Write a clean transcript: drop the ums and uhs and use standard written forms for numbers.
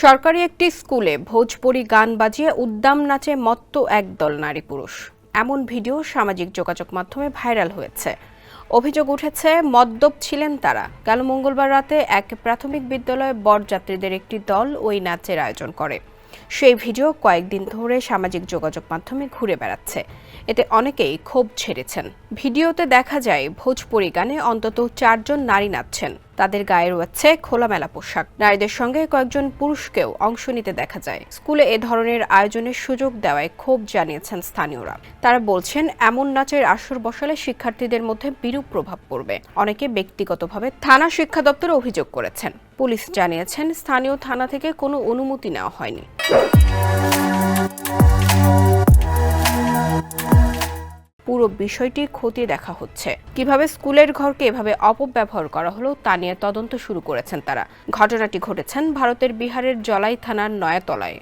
সরকারি একটি স্কুলে ভোজপুরি গান বাজিয়ে উদ্দাম নাচে মত্ত একদল নারী পুরুষ। এমন ভিডিও সামাজিক যোগাযোগ মাধ্যমে ভাইরাল হয়েছে। অভিযোগ উঠেছে মদ্যপ ছিলেন তারা। গেল মঙ্গলবার রাতে এক প্রাথমিক বিদ্যালয়ে বরযাত্রীদের একটি দল ওই নাচের আয়োজন করে। সেই ভিডিও কয়েকদিন ধরে সামাজিক যোগাযোগ মাধ্যমে ঘুরে বেড়াচ্ছে। এতে অনেকেই ক্ষোভ ঝেড়েছেন। ভিডিওতে দেখা যায় ভোজপুরি গানে অন্তত 4 জন নারী নাচছেন। তাদের গায়ে রয়েছে খোলামেলা পোশাক। নারীদের সঙ্গে কয়েকজন পুরুষকেও অংশ নিতে দেখা যায়। স্কুলে এ ধরনের আয়োজনের সুযোগ দেওয়ায় ক্ষোভ জানিয়েছেন স্থানীয়রা। তারা বলছেন, এমন নাচের আসর বসালে শিক্ষার্থীদের মধ্যে বিরূপ প্রভাব পড়বে। অনেকে ব্যক্তিগতভাবে থানা শিক্ষা দপ্তরে অভিযোগ করেছেন। পুলিশ জানিয়েছেন, স্থানীয় থানা থেকে কোনো অনুমতি নেওয়া হয়নি। পুরো বিষয়টি খতিয়ে দেখা হচ্ছে। কিভাবে স্কুলের ঘরকে এভাবে অপব্যবহার করা হলো তা নিয়ে তদন্ত শুরু করেছেন তারা। ঘটনাটি ঘটেছেন ভারতের বিহারের জলাই থানার নয়াতলায়।